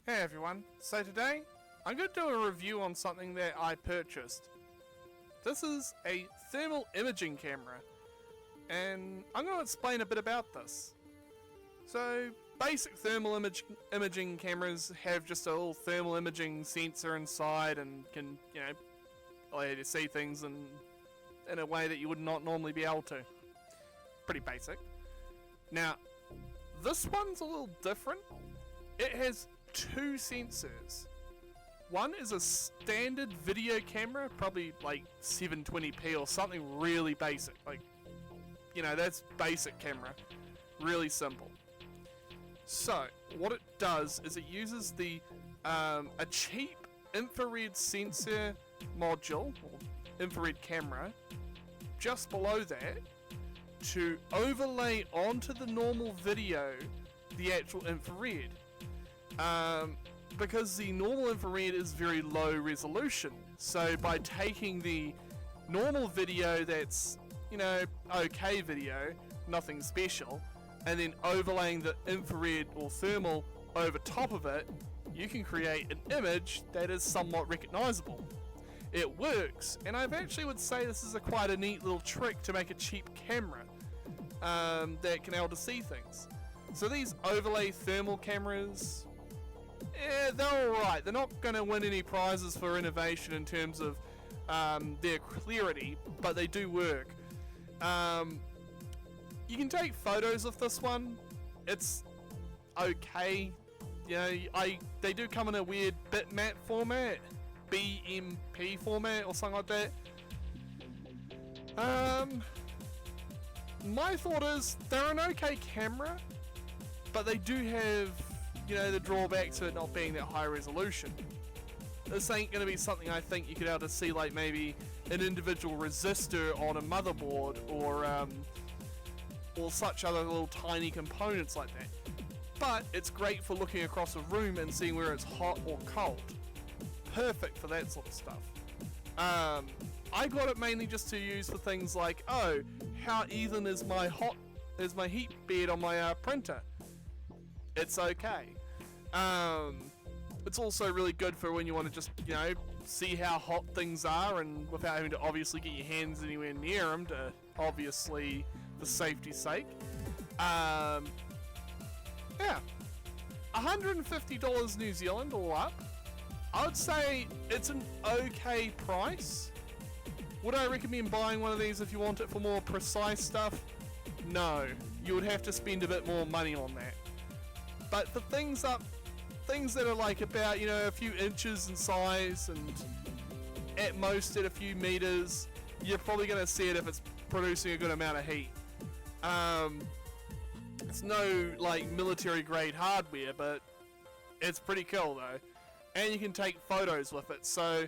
Hey everyone, so today I'm going to do a review on something that I purchased. This is a thermal imaging camera, and I'm going to explain a bit about this. So, basic thermal imaging cameras have just a little thermal imaging sensor inside and can, allow you to see things in a way that you would not normally be able to. Pretty basic. Now, this one's a little different. It has two sensors. One is a standard video camera, probably like 720p or something really basic. Like, that's basic camera. Really simple. So, what it does is it uses a cheap infrared sensor module, or infrared camera, just below that, to overlay onto the normal video the actual infrared. Because the normal infrared is very low resolution, so by taking the normal video that's, okay video, nothing special, and then overlaying the infrared or thermal over top of it, you can create an image that is somewhat recognizable. It works, and I actually would say this is quite a neat little trick to make a cheap camera that can be able to see things. So these overlay thermal cameras, they're alright. They're not going to win any prizes for innovation in terms of their clarity, but they do work. You can take photos of this one. It's okay. They do come in a weird bitmap format, BMP format or something like that. My thought is they're an okay camera, but they do have, the drawbacks of it not being that high resolution. This ain't going to be something I think you could be able to see like maybe an individual resistor on a motherboard or such other little tiny components like that. But it's great for looking across a room and seeing where it's hot or cold. Perfect for that sort of stuff. I got it mainly just to use for things like, how even is my heat bed on my printer? It's okay. It's also really good for when you want to just, see how hot things are and without having to obviously get your hands anywhere near them to obviously for safety's sake. Yeah. $150 New Zealand all up. I would say it's an okay price. Would I recommend buying one of these if you want it for more precise stuff? No. You would have to spend a bit more money on that. But for things that are like about, a few inches in size and at most at a few meters, you're probably going to see it if it's producing a good amount of heat. It's no like military grade hardware, but it's pretty cool though. And you can take photos with it, so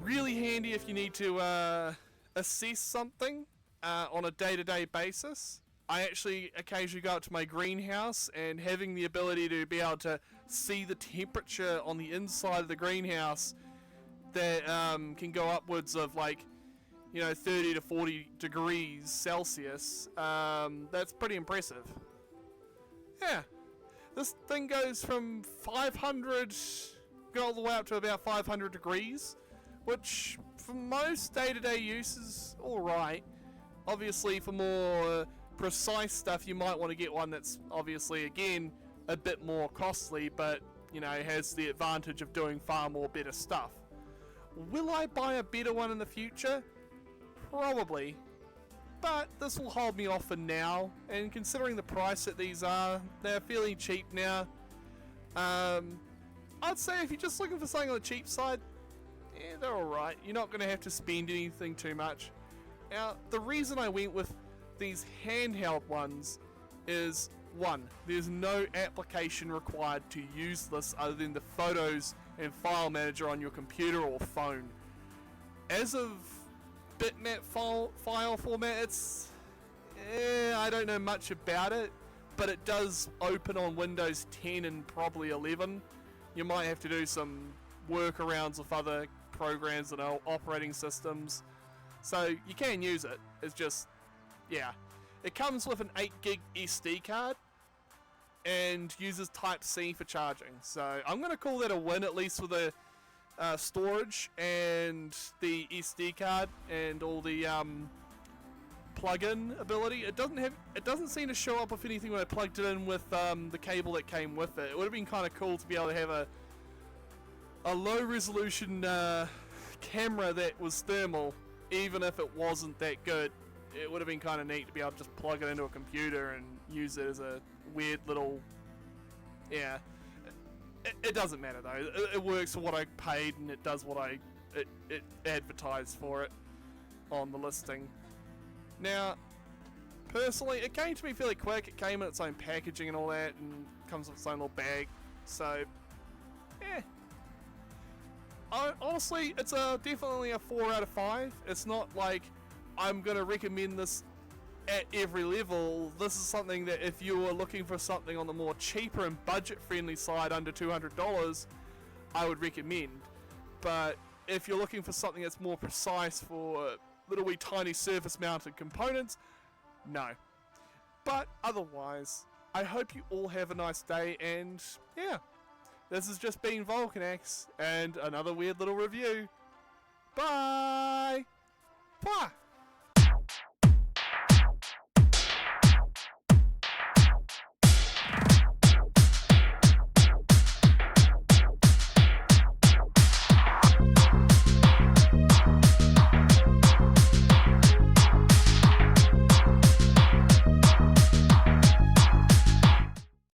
really handy if you need to assess something on a day-to-day basis. I actually occasionally go out to my greenhouse, and having the ability to be able to see the temperature on the inside of the greenhouse that can go upwards of 30 to 40 degrees Celsius, that's pretty impressive. Yeah, this thing goes from 500, go all the way up to about 500 degrees, which for most day-to-day use is alright. Obviously for more precise stuff you might want to get one that's obviously again a bit more costly, but has the advantage of doing far more better stuff. Will I buy a better one in the future? Probably, but this will hold me off for now, and considering the price that these are, they're fairly cheap now. I'd say if you're just looking for something on the cheap side, they're alright. You're not going to have to spend anything too much. Now, the reason I went with these handheld ones is, one, there's no application required to use this other than the photos and file manager on your computer or phone. As of bitmap file format, it's I don't know much about it, but it does open on Windows 10 and probably 11. You might have to do some workarounds with other programs and operating systems, so you can use it. It's just, it comes with an 8 gig SD card, and uses Type-C for charging. So I'm going to call that a win, at least with the storage and the SD card and all the plug-in ability. It doesn't seem to show up with anything when I plugged it in with the cable that came with it. It would have been kind of cool to be able to have a low resolution camera that was thermal, even if it wasn't that good. It would have been kind of neat to be able to just plug it into a computer and use it as a weird little, yeah. It doesn't matter though. It works for what I paid, and it does what it advertised for it on the listing. Now, personally, it came to me fairly quick. It came in its own packaging and all that, and comes with its own little bag. So, honestly, it's definitely a 4 out of 5. It's not like I'm gonna recommend this at every level. This is something that if you were looking for something on the more cheaper and budget-friendly side, under $200, I would recommend. But if you're looking for something that's more precise for little wee tiny surface-mounted components, no. But otherwise, I hope you all have a nice day, and yeah, this has just been Vulcanax, and another weird little review. Bye! Pwah!